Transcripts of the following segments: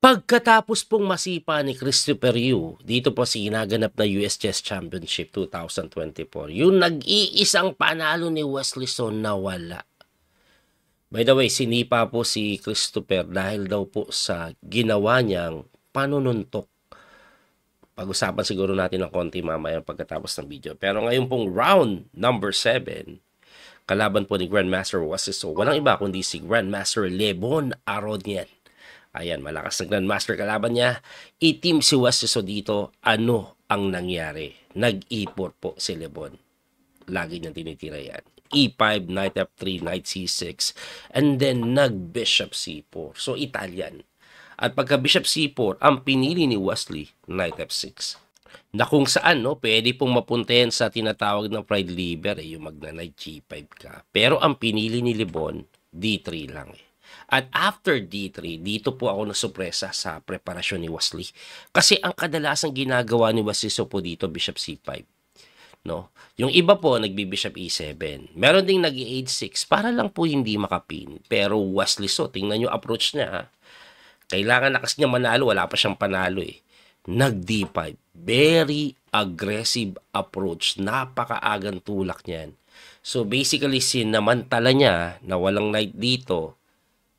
Pagkatapos pong masipa ni Christopher Yu, dito po sa ginaganap na US Chess Championship 2024, yung nag-iisang panalo ni Wesley Son nawala. By the way, sinipa po si Christopher dahil daw po sa ginawa niyang panununtok. Pag-usapan siguro natin ng konti mamaya pagkatapos ng video. Pero ngayon pong round number 7, kalaban po ni Grandmaster Wesley Son, walang iba kundi si Grandmaster Lebon Aronian. Ayan, malakas na Grandmaster kalaban niya. Itim si Wesley Son dito. Ano ang nangyari? Nag-ipor po si Lebon. Lagi niyang tinitira yan. E5, Knight F3, Knight C6, and then nag-Bishop C4. So, Italian. At pagka Bishop C4, ang pinili ni Wesley, Knight F6. Na kung saan, no, pwede pong mapuntahan sa tinatawag ng Pride Liber, yung magna-Knight G5 ka. Pero ang pinili ni Lebon, D3 lang eh. At after D3, dito po ako nasupresa sa preparasyon ni Wesley. Kasi ang kadalasang ginagawa ni Wesley So po dito, Bishop C5. No? Yung iba po, nagbi-Bishop E7. Meron ding nag-E8-6 para lang po hindi makapin. Pero Wesley So, tingnan nyo approach niya. Ha? Kailangan na kasi niya manalo, wala pa siyang panalo eh. Nag-D5. Very aggressive approach. Napakaagang tulak niyan. So basically, sinamantala niya na walang knight dito,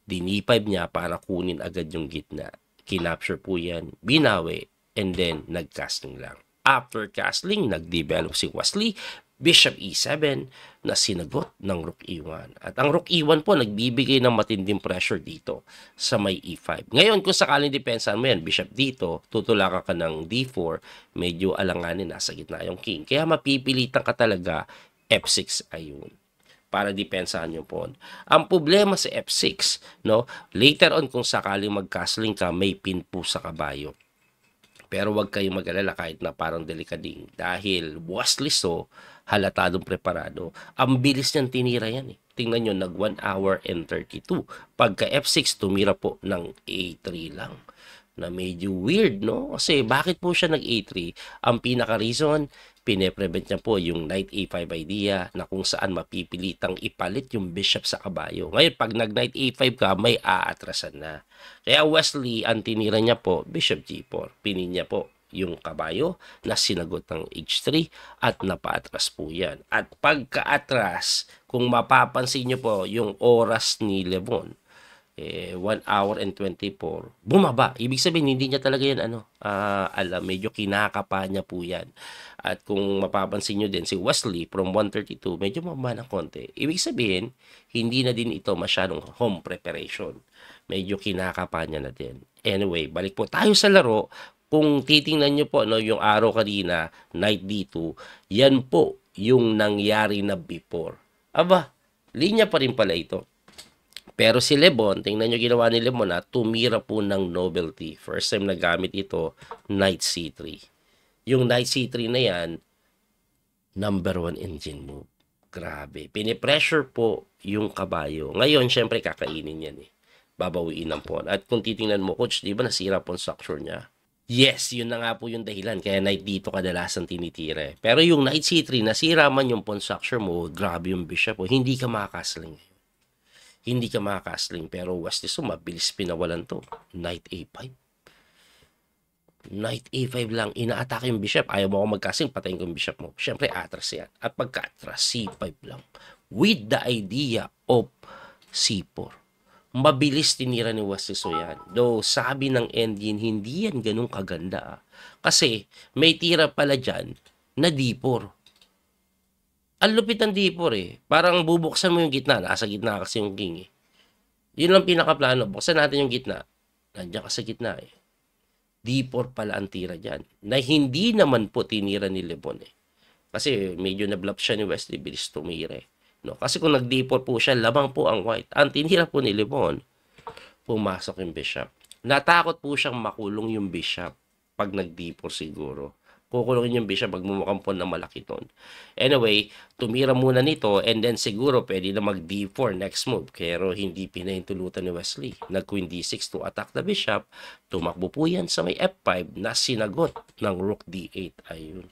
din-E5 niya para kunin agad yung gitna. Kinapture po yan, binawi, and then nag-castling lang. After castling, nag-develop si Wesley, Bishop E7 na sinagot ng Rook E1. At ang Rook E1 po, nagbibigay ng matinding pressure dito sa may E5. Ngayon, kung sakaling depensahan mo yan, Bishop dito, tutulakan ka ng D4, medyo alanganin, nasa gitna yung King. Kaya mapipilitan ka talaga, F6 ayun, para depensahan yung pawn. Ang problema sa F6, no, later on kung sakaling mag-castling ka, may pin po sa kabayo. Pero wag kayong mag-alala kahit na parang delikading dahil Wesley So, halatadong preparado. Ang bilis niyang tinira yan eh. Tingnan nyo, nag 1 hour and 32. Pagka F6, tumira po ng A3 lang. Na medyo weird, no? Kasi bakit po siya nag-A3? Ang pinaka-reason, pine-prevent niya po yung Knight A5 idea na kung saan mapipilitang ipalit yung bishop sa kabayo. Ngayon, pag nag-Knight A5 ka, may aatrasan na. Kaya Wesley, ang tinira niya po, Bishop G4. Pinin niya po yung kabayo na sinagot ng H3 at napaatras po yan. At pagka-atras, kung mapapansin niyo po yung oras ni Lebon, 1 hour and 24, bumaba. Ibig sabihin, hindi niya talaga yan, alam, medyo kinakapa niya po yan. At kung mapapansin nyo din, si Wesley from 132, medyo mababa ng konti. Ibig sabihin, hindi na din ito masyadong home preparation. Medyo kinakapa niya na din. Anyway, balik po tayo sa laro. Kung titingnan nyo po, no, yung araw kanina, Knight D2, yan po yung nangyari na before. Aba, linya pa rin pala ito. Pero si Lebon, tingnan nyo ginawa ni Lebon na tumira po ng novelty. First time nagamit ito, Knight C3. Yung Knight C3 na yan, number 1 engine move. Grabe. Pinipressure po yung kabayo. Ngayon, syempre kakainin yan eh. Babawiin ng pawn. At kung titingnan mo, coach, di ba nasira pawn structure niya? Yes, yun na nga po yung dahilan. Kaya Knight dito kadalasan tinitira. Pero yung Knight C3, nasira man yung pawn structure mo, grabe yung bishop. Hindi ka makakasling. Hindi ka makakasling. Pero Wesley So, mabilis pinawalan to. Knight A5. Knight A5 lang. Ina-attack yung bishop. Ayaw mo ako magkasling, patayin ko yung bishop mo. Siyempre, atras yan. At pagka-atras, C5 lang. With the idea of C4. Mabilis tinira ni Wesley So yan. Though, sabi ng engine, hindi yan ganun kaganda. Kasi, may tira pala dyan na D4. Ang lupit ng D4 eh. Parang bubuksan mo yung gitna. Nasa gitna kasi yung king eh. Yun lang pinakaplano. Buksan natin yung gitna. Nandiyan ka sa gitna eh. D4 pala ang tira dyan. Na hindi naman po tinira ni Lebon eh. Kasi medyo na-bluff siya ni Wesley. Bilis tumira eh. No? Kasi kung nag-D4 po siya, lamang po ang white. Ang tinira po ni Lebon, pumasok yung bishop. Natakot po siyang makulong yung bishop pag nag-D4 siguro. Kukulungin yung bishop, magmumukhang po na malaki ton. Anyway, tumira muna nito and then siguro pwede na mag D4 next move. Pero hindi pinahintulutan ni Wesley. Nag-Queen D6 to attack the bishop. Tumakbo po yan sa may F5 na sinagot ng Rook D8. Ayun.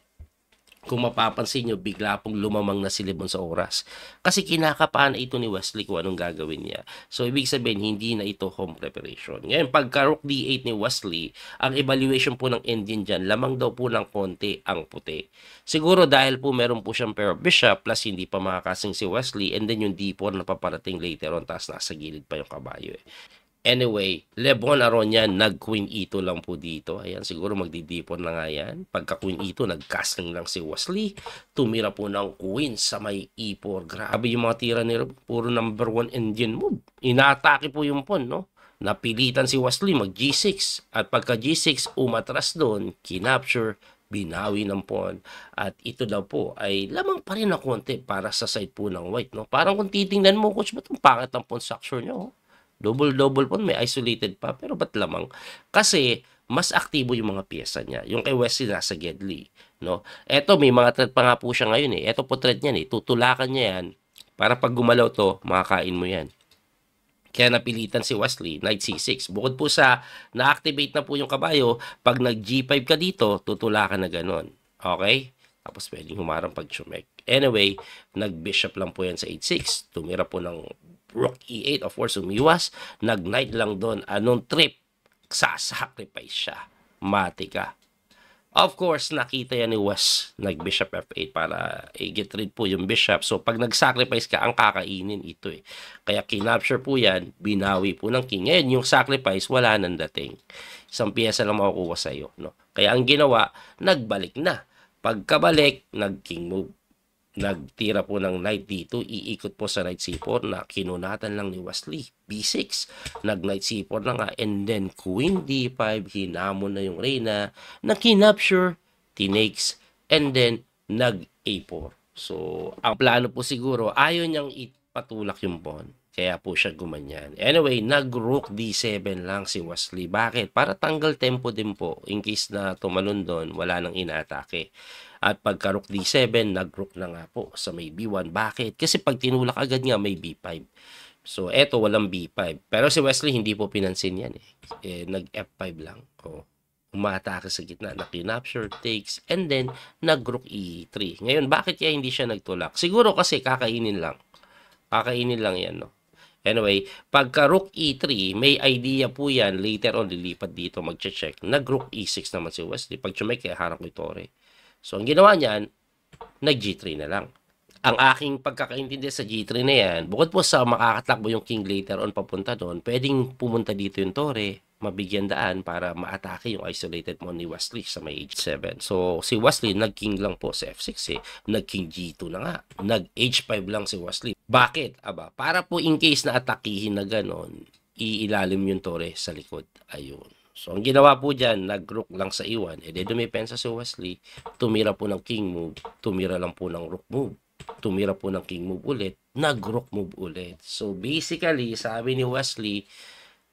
Kung mapapansin nyo, bigla pong lumamang na si Lebon sa oras. Kasi kinakapahan ito ni Wesley kung anong gagawin niya. So, ibig sabihin, hindi na ito home preparation. Ngayon, pagka Rook D8 ni Wesley, ang evaluation po ng engine dyan, lamang daw po ng konti ang puti. Siguro dahil po meron po siyang pair of bishop, plus hindi pa makakasing si Wesley, and then yung D4 na paparating later on, tapos nasa gilid pa yung kabayo eh. Anyway, Lebon Aronia, nag-Queen E2 lang po dito. Ayan, siguro magdidipon na nga yan. Pagka Queen E2, nag-casting lang si Wesley. Tumira po ng Queen sa may E4. Grabe yung mga tira ni Lebon. Puro number 1 engine move. Inaatake po yung pawn, no? Napilitan si Wesley mag G6. At pagka G6, umatras doon, kinapture, binawi ng pawn. At ito daw po ay lamang pa rin na konti para sa side po ng white, no? Parang kung titingnan mo, coach, ba't ang pangit ang pawn structure nyo, oh? Double-double po, may isolated pa. Pero ba't lamang? Kasi, mas aktibo yung mga pyesa niya. Yung kay Wesley nasa Gedli. No? Eto, may mga thread pa nga po siya ngayon eh. Eto po thread niyan eh. Tutulakan niya yan. Para pag gumalaw to, makakain mo yan. Kaya napilitan si Wesley, Knight C6. Bukod po sa na-activate na po yung kabayo, pag nag-G5 ka dito, tutulakan na ganon. Okay? Tapos pwedeng humarang pag chumek. Anyway, nag-bishop lang po yan sa 8-6. Tumira po ng Rook E8, of course, umiwas. Nag-knight lang doon. Anong trip? Sasacrifice siya. Mati ka. Of course, nakita yan ni West. Nag-bishop F8 para i-get rid po yung bishop. So, pag nag-sacrifice ka, ang kakainin ito eh. Kaya kinapture po yan, binawi po ng king. Ngayon, yung sacrifice, wala nang dating. Isang piyesa lang makukuha sa'yo. No? Kaya ang ginawa, nagbalik na. Pagkabalik, nag-king move. Nagtira po ng knight dito, iikot po sa knight c4 na kinunatan lang ni Wesley. B6, nag-knight c4 na nga, and then queen d5, hinamon na yung reyna, na kinapture, tinakes, and then nag-a4. So, ang plano po siguro, ayaw niyang ipatulak yung pawn. Kaya po siya gumanyan. Anyway, nag-rook d7 lang si Wesley. Bakit? Para tanggal tempo din po. In case na tumalon doon, wala nang inaatake. At pagka rook d7, nag-rook na nga po sa may b1. Bakit? Kasi pag tinulak agad nga, may b5. So, eto, walang b5. Pero si Wesley, hindi po pinansin yan eh. Nag-f5 lang. Umatake sa gitna, na kinapture, takes, and then nag-rook e3. Ngayon, bakit kaya hindi siya nagtulak? Siguro kasi kakainin lang. Kakainin lang yan, no? Anyway, pagka rook e3, may idea po yan. Later on, lilipat dito, mag-check. Nag-rook e6 naman si Wesley. Pag chumek, kaya harap ko itore. So, ang ginawa niyan, nag-G3 na lang. Ang aking pagkakaintindi sa G3 na yan, bukod po sa makakatakbo yung king later on papunta doon, pwedeng pumunta dito yung tore, mabigyan daan para maatake yung isolated mo ni Wesley sa may H7. So, si Wesley, nag-king lang po sa F6 eh. Nag-king G2 na nga. Nag-H5 lang si Wesley. Bakit? Aba, para po in case na atakihin na ganon, iilalim yung tore sa likod. Ayun. So, ang ginawa po dyan, nag-rook lang sa iwan. E de dumipensa si Wesley, tumira po ng king move, tumira lang po ng rook move, tumira po ng king move ulit, nag-rook move ulit. So, basically, sabi ni Wesley,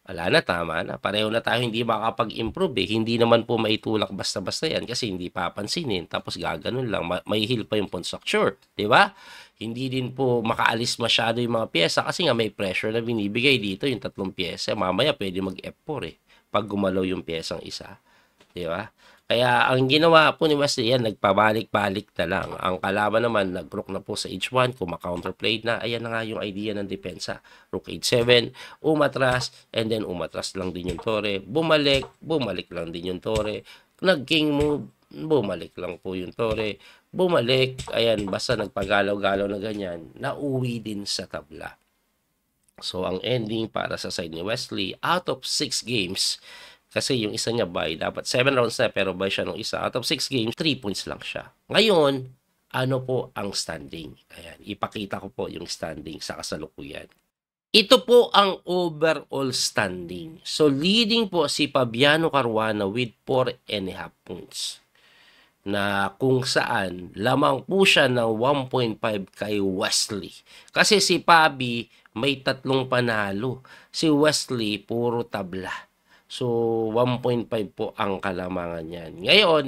wala na, tama na. Pareho na tayo hindi makapag-improve eh. Hindi naman po maitulak basta-basta yan kasi hindi papansinin. Tapos gaganon lang. May heal pa yung pawn structure. Diba? Hindi din po makaalis masyado yung mga pyesa kasi nga may pressure na binibigay dito yung tatlong pyesa. Mamaya pwede mag-F4 eh. Pag gumalaw yung pyesang isa. Di ba? Kaya ang ginawa po ni Wesley yan, nagpabalik-balik na lang. Ang kalaban naman, nag-rook na po sa H1, kuma-counterplay na. Ayan na nga yung idea ng depensa. Rook H7, umatras, and then umatras lang din yung tore. Bumalik lang din yung tore. Nag-king move, bumalik lang po yung tore. Bumalik, ayan, basta nagpagalaw-galaw na ganyan, nauwi din sa tabla. So, ang ending para sa side ni Wesley, out of 6 games, kasi yung isa niya bye, dapat 7 rounds na, pero bye siya nung isa. Out of 6 games, 3 points lang siya. Ngayon, ano po ang standing? Ayan, ipakita ko po yung standing sa kasalukuyan. Ito po ang overall standing. So, leading po si Fabiano Caruana with 4.5 points. Na kung saan, lamang po siya ng 1.5 kay Wesley. Kasi si Fabi, may 3 panalo. Si Wesley, puro tabla. So, 1.5 po ang kalamangan niyan. Ngayon,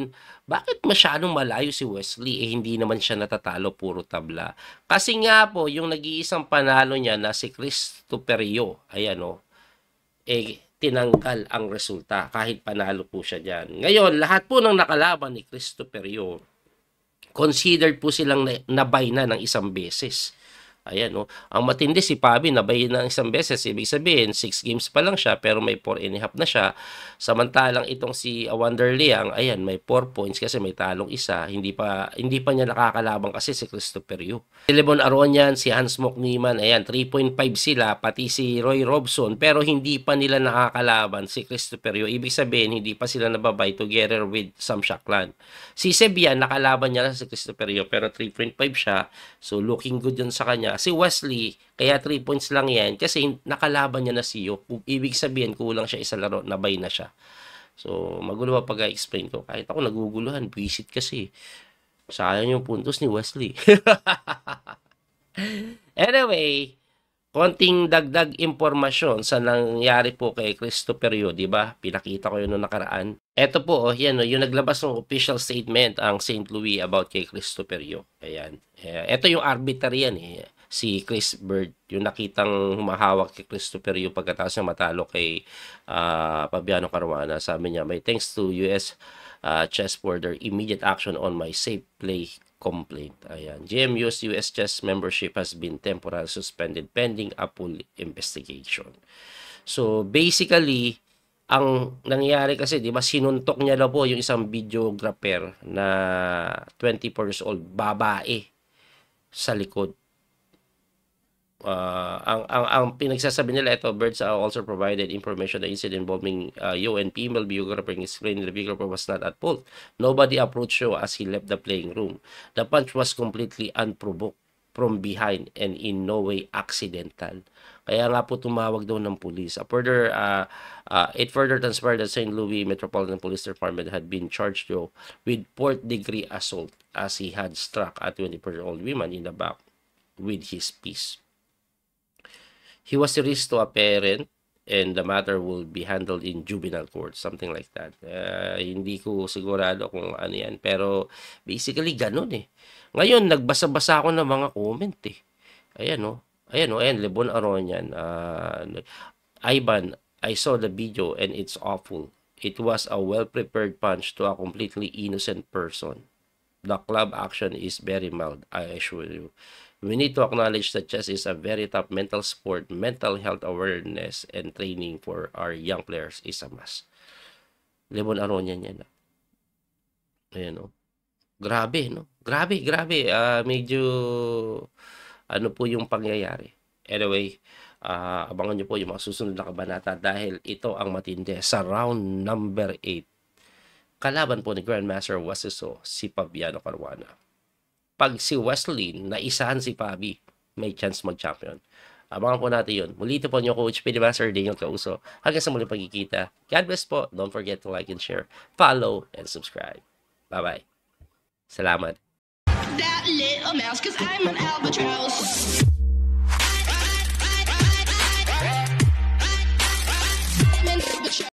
bakit masyadong malayo si Wesley? Hindi naman siya natatalo, puro tabla. Kasi nga po, yung nag-iisang panalo niya na si Christopher Yo, ayan o, tinanggal ang resulta kahit panalo po siya dyan. Ngayon, lahat po ng nakalaban ni Christopher Yo, considered po silang nabay na ng isang beses. Ayan, no. Ang matindi si Pabi, nabay na isang beses. Ibig sabihin, 6 games pa lang siya, pero may 4.5 na siya. Samantalang itong si Wander Liang, ayan, may 4 points kasi may talong isa. Hindi pa niya nakakalaban kasi si Christopher Yu. Si Lebon Aronian, si Hans Mok Niemann, ayan, 3.5 sila, pati si Roy Robson, pero hindi pa nila nakakalaban si Christopher Yu. Ibig sabihin, hindi pa sila nababay together with Sam Shaklan. Si Sebian, nakalaban niya lang si Christopher Yu, pero 3.5 siya. So, looking good yun sa kanya. Si Wesley, kaya 3 points lang yan kasi nakalaban niya na si Yu. Ibig sabihin, kulang siya isa laro, nabay na siya. So, magulo pa pag-explain ko. Kahit ako naguguluhan, visit kasi. Sayang yung puntos ni Wesley. Anyway, konting dagdag impormasyon sa nangyari po kay Christopher Yu, di ba? Pinakita ko yun noong nakaraan. Ito po, yan, yung naglabas ng official statement ang St. Louis about kay Christopher Yu. Ayan. Ito yung arbiter yan eh. Si Chris Bird, yung nakitang humahawak kay Christopher Yu pagkatapos niya matalo kay Fabiano Caruana. Sabi niya, may thanks to US chess for their immediate action on my safe play complaint. Ayan. GMU's US chess membership has been temporarily suspended pending a full investigation. So, basically, ang nangyari kasi, di ba, sinuntok niya na po yung isang videographer na 24 years old, babae, sa likod. Ang pinagsasabi nila ito, Birds also provided information that incident involving Yu and female videographer explained the videographer was not at fault. Nobody approached Yu as he left the playing room. The punch was completely unprovoked from behind and in no way accidental. Kaya nga po tumawag daw ng pulis. It further transpired that St. Louis Metropolitan Police Department had been charged Yu with 4th degree assault as he had struck a 24-year-old woman in the back with his fist. He was released to a parent and the matter will be handled in juvenile court, something like that. Hindi ko sigurado kung ano yan, pero basically ganun eh. Ngayon, nagbasa-basa ako ng mga comment eh. Ayan o. Ayan, Lebon Aronian. Ivan, I saw the video and it's awful. It was a well-prepared punch to a completely innocent person. The club action is very mild, I assure you. We need to acknowledge that chess is a very tough mental sport. Mental health awareness and training for our young players is a must. Lebon Aronian yan. Ayan o. Grabe, no? Grabe. Medyo ano po yung pangyayari. Anyway, abangan nyo po yung mga susunod na kabanata dahil ito ang matindi sa round number 8. Kalaban po ni Grandmaster Wasiso, si Fabiano Caruana. Pag si Wesley naisahan si Fabi, may chance mag-champion. Abangan po natin yun. Muli ito po niyo, Coach PD Master Daniel Causo. Hanggang sa muli pagkikita. God bless po. Don't forget to like and share, follow, and subscribe. Bye-bye. Salamat. That little mouse, 'cause I'm an albatross.